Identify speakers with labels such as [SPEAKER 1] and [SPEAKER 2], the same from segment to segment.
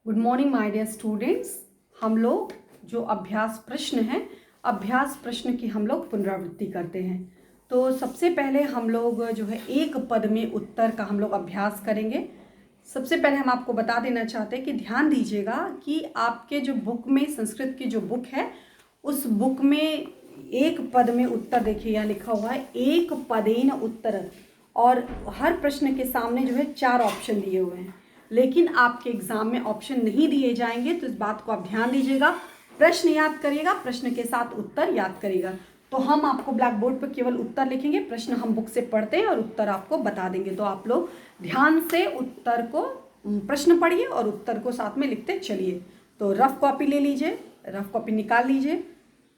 [SPEAKER 1] Good morning my dear students. हम लोग जो अभ्यास प्रश्न है, अभ्यास प्रश्न की हम लोग पुनरावृत्ति करते हैं। तो सबसे पहले हम लोग जो है एक पद में उत्तर का हम लोग अभ्यास करेंगे। सबसे पहले हम आपको बता देना चाहते हैं कि ध्यान दीजिएगा कि आपके जो बुक में, संस्कृत की जो बुक है, उस बुक में एक पद में उत्तर, देखिए यहाँ लिखा हुआ है एक पदेन उत्तर, और हर प्रश्न के सामने जो है 4 ऑप्शन दिए हुए हैं। लेकिन आपके एग्जाम में ऑप्शन नहीं दिए जाएंगे, तो इस बात को आप ध्यान दीजिएगा। प्रश्न याद करिएगा, प्रश्न के साथ उत्तर याद करिएगा। तो हम आपको ब्लैक बोर्ड पर केवल उत्तर लिखेंगे, प्रश्न हम बुक से पढ़ते हैं और उत्तर आपको बता देंगे। तो आप लोग ध्यान से उत्तर को, प्रश्न पढ़िए और उत्तर को साथ में लिखते चलिए। तो रफ कॉपी ले लीजिए, रफ कॉपी निकाल लीजिए।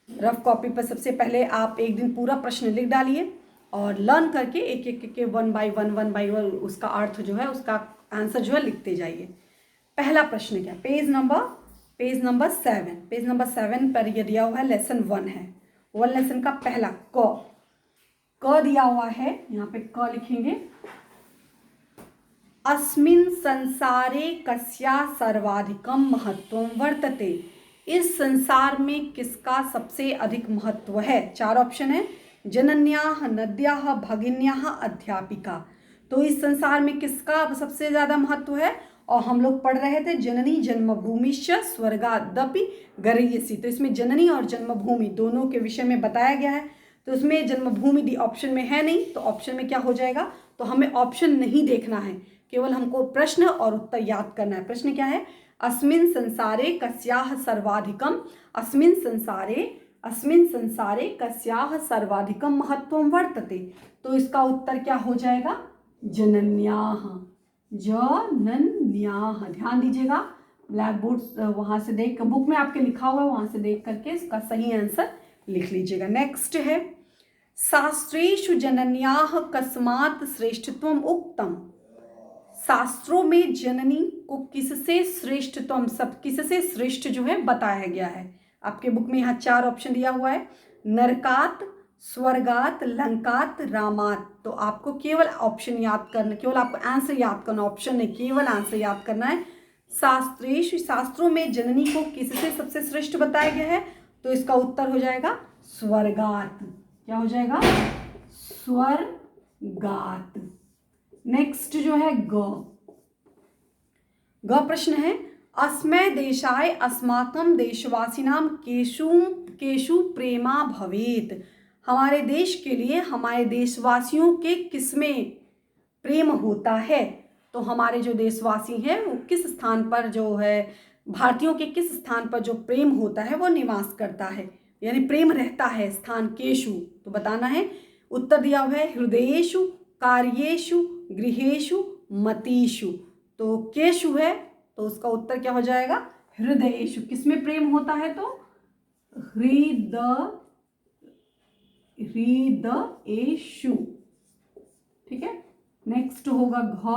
[SPEAKER 1] रफ कॉपी पर सबसे पहले आप एक दिन पूरा प्रश्न लिख डालिए और लर्न करके एक एक के वन बाय वन उसका अर्थ जो है, उसका आंसर जो है लिखते जाइए। पहला प्रश्न क्या, पेज नंबर 7, पेज नंबर 7 पर यह दिया हुआ है लेसन 1 है। 1 लेसन का पहला क दिया हुआ है, यहाँ पे क लिखेंगे। अस्मिन् संसारे कस्या सर्वाधिकम महत्वम वर्तते। इस संसार में किसका सबसे अधिक महत्व है? 4 ऑप्शन है, जनन्याः, नद्याः, भगिन्याः, अध्यापिका। तो इस संसार में किसका सबसे ज्यादा महत्व है? और हम लोग पढ़ रहे थे जननी जन्मभूमिश्च स्वर्गादपि गरीयसी। तो इसमें जननी और जन्मभूमि दोनों के विषय में बताया गया है। तो उसमें जन्मभूमि ऑप्शन में है नहीं, तो ऑप्शन में क्या हो जाएगा? तो हमें ऑप्शन नहीं देखना है, केवल हमको प्रश्न और उत्तर याद करना है। प्रश्न क्या है? अस्मिन् संसारे कस्याः सर्वाधिकम, अस्मिन् संसारे कस्याः सर्वाधिकम महत्वम वर्तते। तो इसका उत्तर क्या हो जाएगा? जनन्याः, जनन्याः। ध्यान दीजिएगा, ब्लैक बोर्ड वहां से देख, बुक में आपके लिखा हुआ है, वहां से देख करके इसका सही आंसर लिख लीजिएगा। नेक्स्ट है शास्त्रेषु जनन्याः कस्मात् श्रेष्ठत्वम उक्तम। शास्त्रों में जननी को किससे श्रेष्ठत्वम, सब किससे श्रेष्ठ जो है बताया गया है। आपके बुक में यहाँ 4 ऑप्शन दिया हुआ है, नरकात, स्वर्गात, लंकात, रामात। तो आपको केवल ऑप्शन याद करना, केवल आपको आंसर याद करना, ऑप्शन नहीं, केवल आंसर याद करना है। शास्त्रेषु, शास्त्रों में जननी को किससे सबसे श्रेष्ठ बताया गया है? तो इसका उत्तर हो जाएगा स्वर्गात। क्या हो जाएगा? स्वर्गात। नेक्स्ट जो है ग प्रश्न है, अस्मै देशाय अस्माकं देशवासिनां केषु प्रेमा भवेत। हमारे देश के लिए हमारे देशवासियों के किसमें प्रेम होता है? तो हमारे जो देशवासी हैं वो किस स्थान पर जो है, भारतीयों के किस स्थान पर जो प्रेम होता है वो निवास करता है, यानी प्रेम रहता है, स्थान केषु। तो बताना है। उत्तर दिया हुआ है हृदयेषु, कार्येषु, गृहेषु, मतीषु। तो केषु है, तो उसका उत्तर क्या हो जाएगा? हृदयेषु। किसमें प्रेम होता है? तो हृदयेषु। ठीक है। नेक्स्ट होगा घ।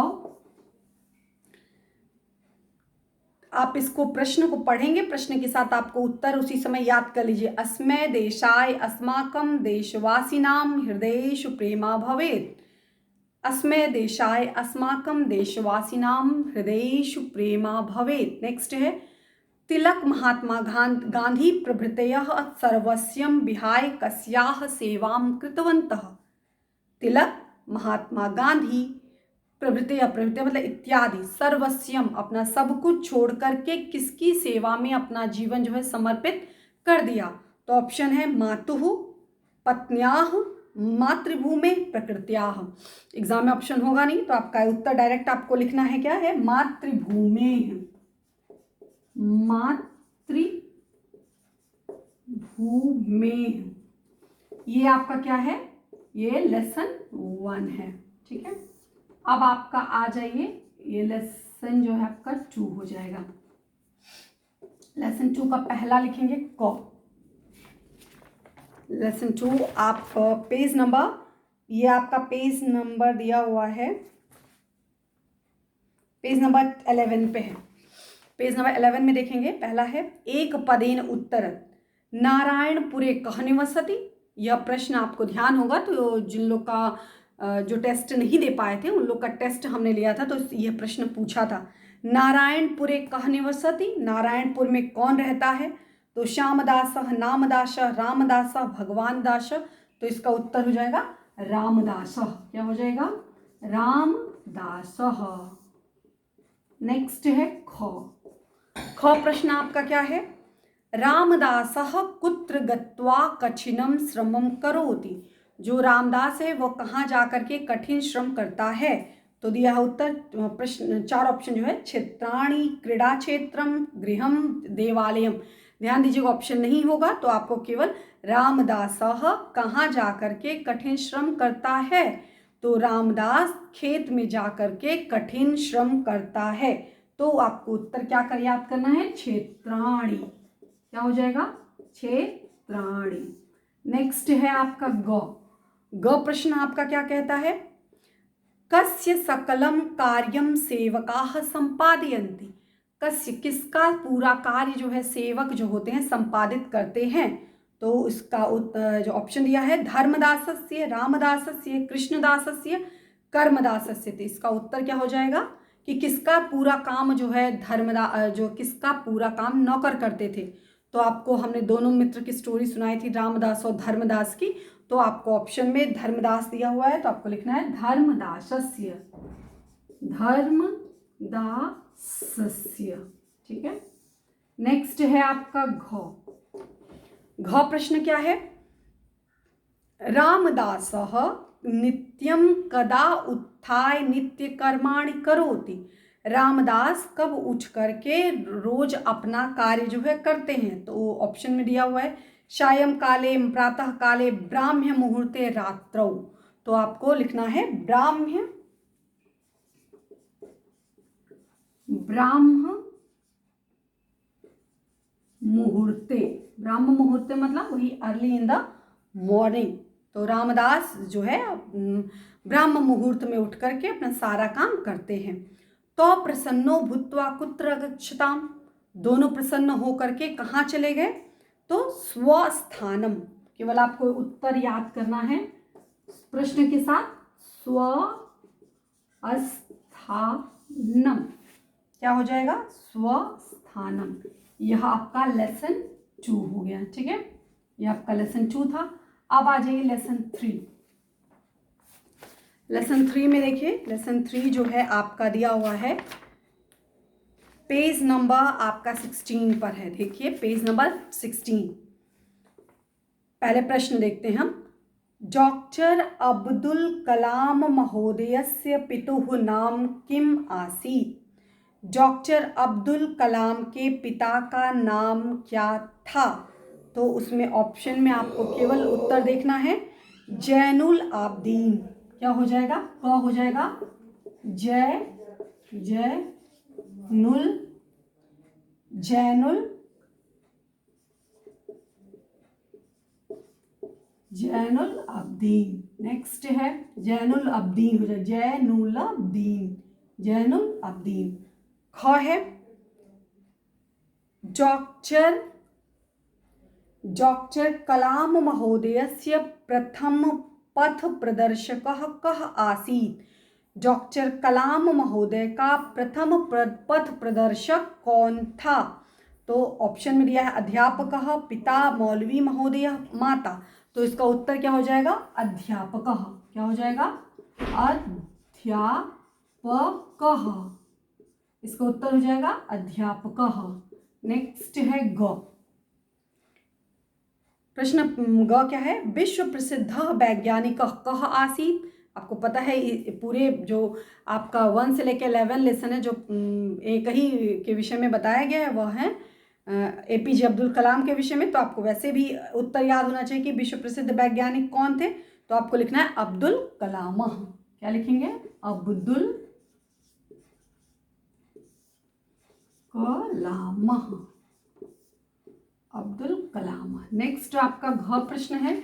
[SPEAKER 1] आप इसको, प्रश्न को पढ़ेंगे, प्रश्न के साथ आपको उत्तर उसी समय याद कर लीजिए। अस्मै देशाय अस्माकं देशवासिनां हृदयेषु प्रेमा भवेत्। अस्मै देशाय अस्माकं देशवासिनां हृदयेषु प्रेमा भवेत्। नेक्स्ट है तिलक महात्मा गांधी प्रभृतयः सर्वस्वं विहाय कस्याः सेवां कृतवन्तः। तिलक, महात्मा गांधी, प्रभृतय मतलब इत्यादि, सर्वस्वम अपना सब कुछ छोड़ करके किसकी सेवा में अपना जीवन जो है समर्पित कर दिया? तो ऑप्शन है मातुः, पत्न्याः, मातृभूमि, प्रकृत्याः। एग्जाम में ऑप्शन होगा नहीं, तो आपका उत्तर डायरेक्ट आपको लिखना है, क्या है? मातृभूमि, मातृभूमि। ये आपका क्या है? ये लेसन 1 है। ठीक है। अब आपका आ जाइए, ये लेसन जो है आपका 2 हो जाएगा। लेसन 2 का पहला लिखेंगे क। लेसन 2 आप पेज नंबर, ये आपका पेज नंबर दिया हुआ है, पेज नंबर 11 पे है। पेज नंबर 11 में देखेंगे, पहला है एक पदेन उत्तर नारायणपुरे कह निवसति। यह प्रश्न आपको ध्यान होगा, तो जिन लोग का जो टेस्ट नहीं दे पाए थे उन लोग का टेस्ट हमने लिया था, तो यह प्रश्न पूछा था। नारायणपुरे कह निवसति, नारायणपुर में कौन रहता है? तो श्यामदासः, नामदासः, रामदासः, भगवान दासः। तो इसका उत्तर हो जाएगा रामदासः। क्या हो जाएगा? रामदासः। नेक्स्ट है ख। ख प्रश्न आपका क्या है? रामदासः कुत्र गत्वा कठिनम श्रमम करोति। जो रामदास है वो कहाँ जाकर के कठिन श्रम करता है? तो दिया है उत्तर। प्रश्न 4 ऑप्शन जो है, क्षेत्राणि, क्रीड़ा क्षेत्रम, गृहम, देवालयम। ध्यान दीजिएगा, ऑप्शन नहीं होगा तो आपको केवल रामदासः कहाँ जाकर के कठिन श्रम करता है? तो रामदास खेत में जाकर के कठिन श्रम करता है। तो आपको उत्तर क्या कर याद करना है? क्षेत्राणि। क्या हो जाएगा? क्षेत्राणि। नेक्स्ट है आपका ग। ग प्रश्न आपका क्या कहता है? कस्य सकलम कार्यम सेवकाः संपादयन्ति। कस्य, किसका पूरा कार्य जो है सेवक जो होते हैं संपादित करते हैं? तो इसका जो ऑप्शन दिया है, धर्मदासस्य, रामदासस्य, कृष्णदासस्य, कर्मदासस्य। तो इसका उत्तर क्या हो जाएगा कि किसका पूरा काम जो है जो किसका पूरा काम नौकर करते थे? तो आपको हमने दोनों मित्र की स्टोरी सुनाई थी, रामदास और धर्मदास की। तो आपको ऑप्शन में धर्मदास दिया हुआ है तो आपको लिखना है धर्मदासस्य, धर्मदासस्य। ठीक है। नेक्स्ट है आपका घ। घ प्रश्न क्या है? रामदासः नित्यं कदा उत्थाय नित्य कर्माणि करोति। रामदास कब उठ करके रोज अपना कार्य जो है करते हैं? तो ऑप्शन में दिया हुआ है, सायं काले, प्रातः काले, ब्राह्म्य मुहूर्ते, रात्रौ। तो आपको लिखना है ब्राह्म मुहूर्ते। ब्राह्म मुहूर्ते मतलब वही अर्ली इन द मॉर्निंग। तो रामदास जो है ब्राह्म मुहूर्त में उठ करके अपना सारा काम करते हैं। तो प्रसन्नो भूत्वा कुत्र गच्छताम। दोनों प्रसन्न होकर के कहाँ चले गए? तो स्वस्थानम। केवल आपको उत्तर याद करना है प्रश्न के साथ, स्वस्थानम। क्या हो जाएगा? स्वस्थानम। यह आपका लेसन 2 हो गया। ठीक है, यह आपका लेसन 2 था। अब आ जाइए लेसन 3। लेसन 3 में देखिए, लेसन 3 जो है आपका दिया हुआ है पेज नंबर आपका 16 पर है। देखिए पेज नंबर 16। पहले प्रश्न देखते हैं हम। डॉक्टर अब्दुल कलाम महोदयस्य पितुः नाम किम आसीत्। डॉक्टर अब्दुल कलाम के पिता का नाम क्या था? तो उसमें ऑप्शन में आपको केवल उत्तर देखना है, जैनुल आबदीन। क्या हो जाएगा? क हो जाएगा जैनुल आबदीन। नेक्स्ट है जैनुल आबदीन, हो जाए जैनुल आबदीन। ख है डॉक्टर कलाम महोदयस्य प्रथम पथ प्रदर्शकः कः आसीत्। डॉक्टर कलाम महोदय का प्रथम पथ प्रदर्शक कौन था? तो ऑप्शन में दिया है अध्यापकः, पिता, मौलवी महोदय, माता। तो इसका उत्तर क्या हो जाएगा? अध्यापकः। क्या हो जाएगा? अध्यापकः। इसका उत्तर हो जाएगा अध्यापकः। नेक्स्ट है ग। प्रश्न ग क्या है? विश्व प्रसिद्ध वैज्ञानिक कः आसीत्। आपको पता है पूरे जो आपका 1 से लेकर 11 लेसन है जो एक ही के विषय में बताया गया है वह है APJ अब्दुल कलाम के विषय में। तो आपको वैसे भी उत्तर याद होना चाहिए कि विश्व प्रसिद्ध वैज्ञानिक कौन थे। तो आपको लिखना है अब्दुल कलाम। क्या लिखेंगे? अब्दुल कलाम, अब्दुल कलाम। नेक्स्ट आपका घ प्रश्न है।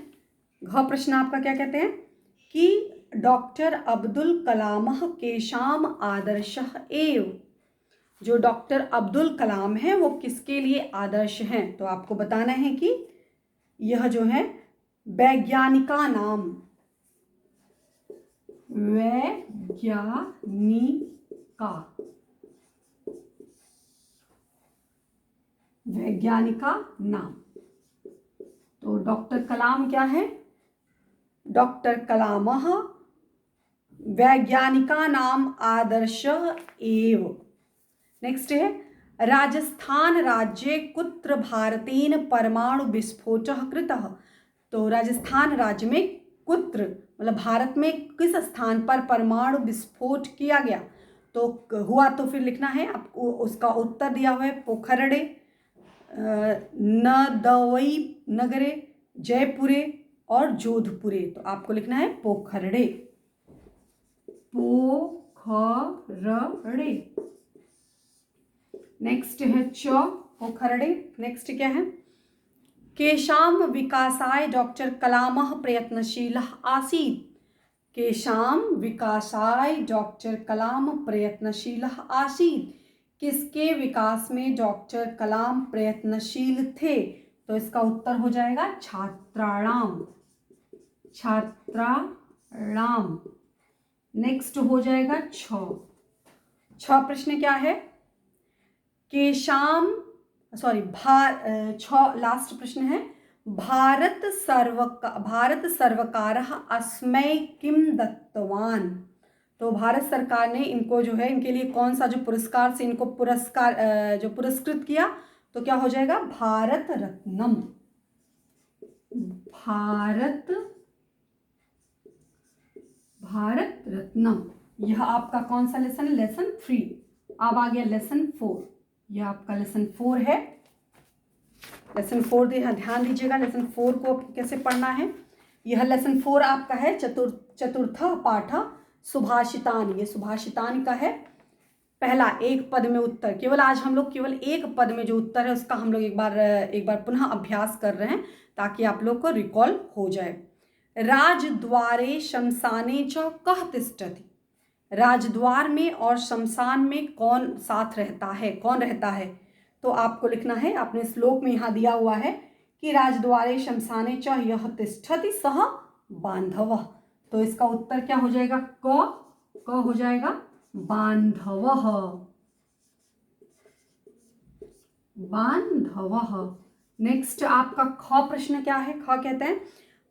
[SPEAKER 1] घ प्रश्न आपका क्या कहते हैं कि डॉक्टर अब्दुल कलाम केशाम आदर्शः एव। जो डॉक्टर अब्दुल कलाम है वो किसके लिए आदर्श हैं? तो आपको बताना है कि यह जो है वैज्ञानिका नाम, वैज्ञानिका वैज्ञानिका नाम। तो डॉक्टर कलाम क्या है? डॉक्टर कलामः वैज्ञानिका नाम आदर्श एव। नेक्स्ट है राजस्थान राज्ये कुत्र भारतेन परमाणु विस्फोटः कृतः। तो राजस्थान राज्य में कुत्र मतलब भारत में किस स्थान पर परमाणु विस्फोट किया गया तो हुआ, तो फिर लिखना है आपको। उसका उत्तर दिया हुआ है पोखरड़े, नदवई नगरे, जयपुरे और जोधपुरे। तो आपको लिखना है पोखरड़े, पोखरड़े। नेक्स्ट है च, पोखरड़े। नेक्स्ट क्या है? केशाम विकासाय डॉक्टर कलामः प्रयत्नशीलः आसीत्। केशाम विकासाय डॉक्टर कलाम प्रयत्नशीलः आसीत्। किसके विकास में डॉक्टर कलाम प्रयत्नशील थे? तो इसका उत्तर हो जाएगा छात्राणाम, छात्राणाम। नेक्स्ट हो जाएगा छ प्रश्न क्या है? केशाम लास्ट प्रश्न है भारत सर्वकारः अस्मै किम दत्तवान। तो भारत सरकार ने इनको जो है इनके लिए कौन सा जो पुरस्कार से इनको पुरस्कृत किया, तो क्या हो जाएगा? भारत रत्नम, भारत रत्नम। यह आपका कौन सा लेसन है? लेसन 3। अब आ गया लेसन 4। यह आपका लेसन 4 है। लेसन 4 ध्यान दीजिएगा, लेसन 4 को कैसे पढ़ना है। यह लेसन 4 आपका है चतुर्थ पाठ सुभाषितानि। ये सुभाषितानि का है पहला एक पद में उत्तर। केवल आज हम लोग केवल एक पद में जो उत्तर है उसका हम लोग एक बार पुनः अभ्यास कर रहे हैं ताकि आप लोग को रिकॉल हो जाए। राजद्वारे शमशाने च कः तिष्ठति। राजद्वार में और शमशान में कौन साथ रहता है, कौन रहता है? तो आपको लिखना है, आपने श्लोक में यहाँ दिया हुआ है कि राजद्वारे शमशाने च यः तिष्ठति सः बांधवः। तो इसका उत्तर क्या हो जाएगा? क हो जाएगा बांधवः, बांधवः। नेक्स्ट आपका ख प्रश्न क्या है? ख कहते हैं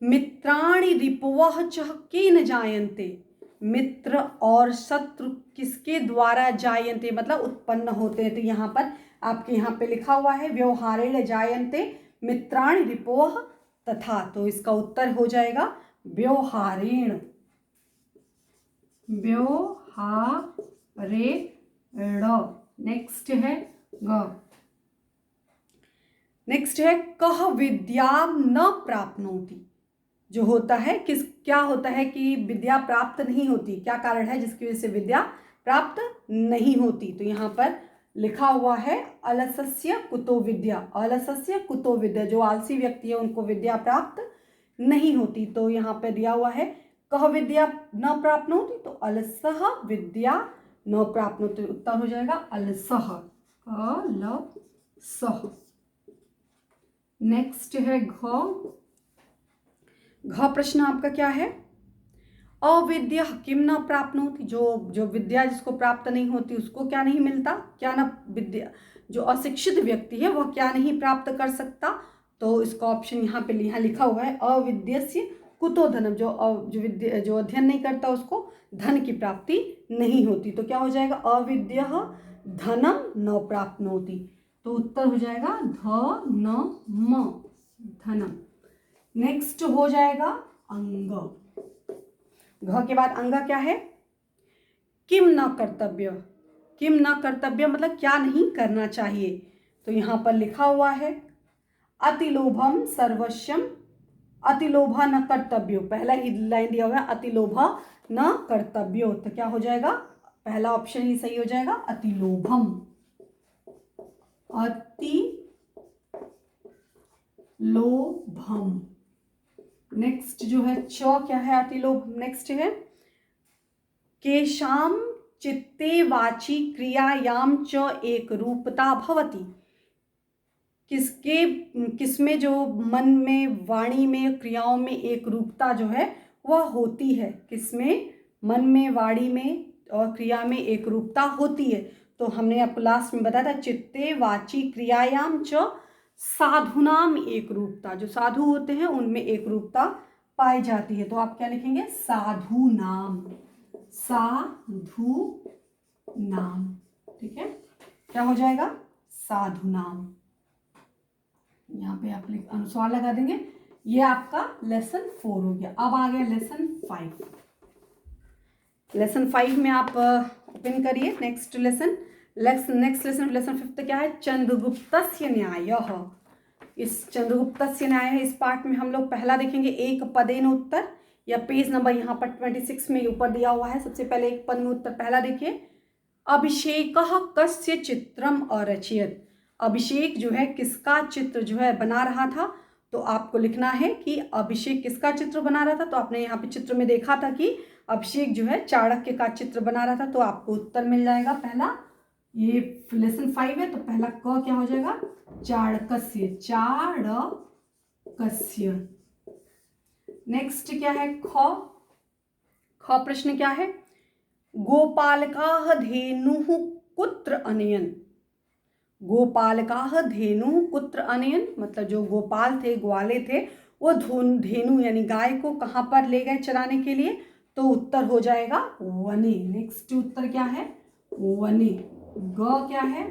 [SPEAKER 1] मित्राणि रिपुवः च केन जायन्ते। मित्र और शत्रु किसके द्वारा जायन्ते मतलब उत्पन्न होते हैं। तो यहाँ पर आपके यहाँ पे लिखा हुआ है व्यवहारेण जायन्ते मित्राणि रिपुवः तथा। तो इसका उत्तर हो जाएगा व्यवहारेण, व्यवहारेण। नेक्स्ट है ग। नेक्स्ट है कः विद्यां न प्राप्नोति। जो होता है क्या होता है कि विद्या प्राप्त नहीं होती, क्या कारण है जिसकी वजह से विद्या प्राप्त नहीं होती। तो यहाँ पर लिखा हुआ है अलसस्य कुतो विद्या, अलसस्य कुतो विद्या। जो आलसी व्यक्ति है उनको विद्या प्राप्त नहीं होती। तो यहाँ पे दिया हुआ है कः विद्या न प्राप्नोति, तो अलसः विद्या न प्राप्नोति। उत्तर हो जाएगा अलसः, अलसः। नेक्स्ट है घ। घ प्रश्न आपका क्या है? अविद्या किम न प्राप्नोति। जो विद्या जिसको प्राप्त नहीं होती उसको क्या नहीं मिलता, क्या न विद्या। जो अशिक्षित व्यक्ति है वह क्या नहीं प्राप्त कर सकता। तो इसका ऑप्शन यहाँ पे लिखा हुआ है अविद्यस्य कुतो धनम। जो अध्ययन नहीं करता उसको धन की प्राप्ति नहीं होती। तो क्या हो जाएगा? अविद्या धनम न प्राप्नोति। तो उत्तर हो जाएगा धनम, धनम। नेक्स्ट हो जाएगा अंग। घ के बाद अंग क्या है? किम न कर्तव्य। किम न कर्तव्य मतलब क्या नहीं करना चाहिए। तो यहाँ पर लिखा हुआ है अतिलोभम सर्वस्वम अतिलोभा न कर्तव्यो। पहला ही लाइन दिया हुआ है अतिलोभा न कर्तव्यो। तो क्या हो जाएगा? पहला ऑप्शन ही सही हो जाएगा अतिलोभम, अतिलोभम। नेक्स्ट जो है च क्या है? अतिलोभ। नेक्स्ट है केशाम चित्ते वाची क्रियायाम च एक रूपता भवति। किसमें जो मन में वाणी में क्रियाओं में एक रूपता जो है वह होती है। किसमें? मन में वाणी में और क्रिया में एक रूपता होती है। तो हमने आपको लास्ट में बताया था चित्ते वाची क्रियायाम च साधुनाम एक रूपता, जो साधु होते हैं उनमें एक रूपता पाई जाती है। तो आप क्या लिखेंगे? साधु नाम, साधु नाम। ठीक है, क्या हो जाएगा? साधु नाम। यहाँ पे आप अनुस्वार लगा देंगे। ये आपका लेसन 4 हो गया। अब आ गया लेसन 5। लेसन 5 में आप ओपन करिए नेक्स्ट लेसन। नेक्स्ट लेसन 5 क्या है? चंद्रगुप्तस्य न्यायः। इस चंद्रगुप्तस्य न्याय है, इस पार्ट में हम लोग पहला देखेंगे एक पदेन उत्तर, या पेज नंबर यहाँ पर 26 में ऊपर दिया हुआ है। सबसे पहले एक पद में उत्तर पहला देखिए। अभिषेकः कस्य चित्रम अरचयत्। अभिषेक जो है किसका चित्र जो है बना रहा था? तो आपको लिखना है कि अभिषेक किसका चित्र बना रहा था। तो आपने यहाँ पे चित्र में देखा था कि अभिषेक जो है चाणक्य का चित्र बना रहा था। तो आपको उत्तर मिल जाएगा पहला। ये लेसन 5 है, तो पहला क क्या हो जाएगा? चाणक्य, चाणक्य। नेक्स्ट क्या है? ख। ख प्रश्न क्या है? गोपालकाः धेनुः कुत्र अनयन्। गोपालकाः धेनुः कुत्र अनयन्, मतलब जो गोपाल थे, ग्वाले थे, वो धेनु यानी गाय को कहाँ पर ले गए चराने के लिए? तो उत्तर हो जाएगा वने। नेक्स्ट उत्तर क्या है? वने। ग क्या है?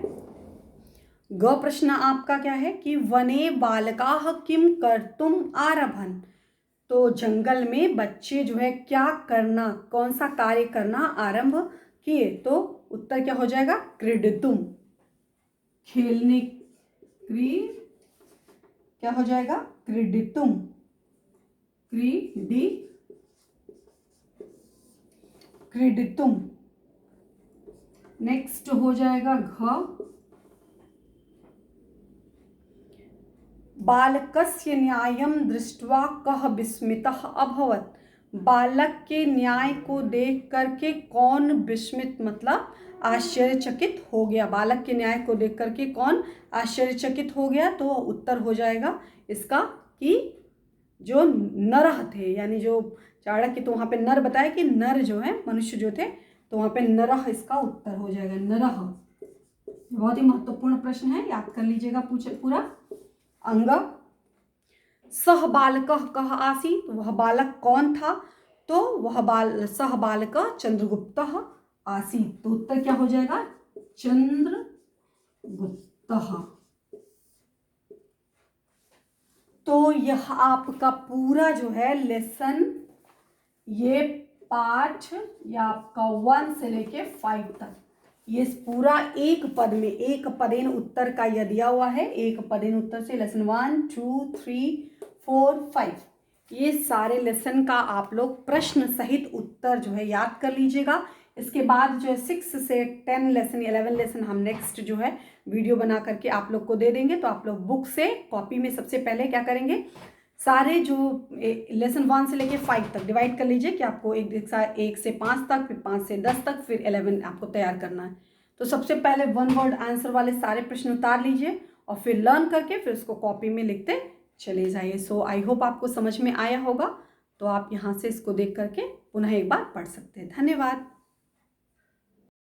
[SPEAKER 1] ग प्रश्न आपका क्या है कि वने बालकाः किम कर्तुम आरभन। तो जंगल में बच्चे जो है क्या करना, कौन सा कार्य करना आरंभ किए? तो उत्तर क्या हो जाएगा? क्रीडितुम, खेलने। क्या हो जाएगा? क्रीडितुम, क्रीडितुम। नेक्स्ट हो जाएगा घ। बालकस्य न्यायं दृष्ट्वा कः विस्मितः अभवत्। बालक के न्याय को देख करके कौन विस्मित मतलब आश्चर्यचकित हो गया? बालक के न्याय को देख करके कौन आश्चर्यचकित हो गया? तो उत्तर हो जाएगा इसका कि जो नरह थे, यानी जो चाणक्य, तो वहाँ पे नर बताया कि नर जो है मनुष्य जो थे, तो वहाँ पे नरह इसका उत्तर हो जाएगा, नरह। बहुत ही महत्वपूर्ण प्रश्न है, याद कर लीजिएगा पूरा। अंग। सह बालकः कः आसीत्। वह बालक कौन था? तो वह सह बालकः चंद्रगुप्तः आसीत्। तो उत्तर क्या हो जाएगा? चंद्रगुप्तः। तो यह आपका पूरा जो है लेसन, ये पाठ या आपका 1 से लेके 5 तक, ये पूरा एक पद में, एक पदेन उत्तर का यह दिया हुआ है। एक पदेन उत्तर से लेसन 1, 2, 3, 4, 5, ये सारे लेसन का आप लोग प्रश्न सहित उत्तर जो है याद कर लीजिएगा। इसके बाद जो है 6 से 10 लेसन, 11 लेसन हम नेक्स्ट जो है वीडियो बना करके आप लोग को दे देंगे। तो आप लोग बुक से कॉपी में सबसे पहले क्या करेंगे, सारे जो लेसन 1 से लेके 5 तक डिवाइड कर लीजिए कि आपको 1 से 5 तक, फिर 5 से 10 तक, फिर 11 आपको तैयार करना है। तो सबसे पहले 1 वर्ड आंसर वाले सारे प्रश्न उतार लीजिए और फिर लर्न करके फिर उसको कॉपी में लिखते चले जाइए। सो आई होप आपको समझ में आया होगा। तो आप यहाँ से इसको देख करके पुनः एक बार पढ़ सकते हैं। धन्यवाद।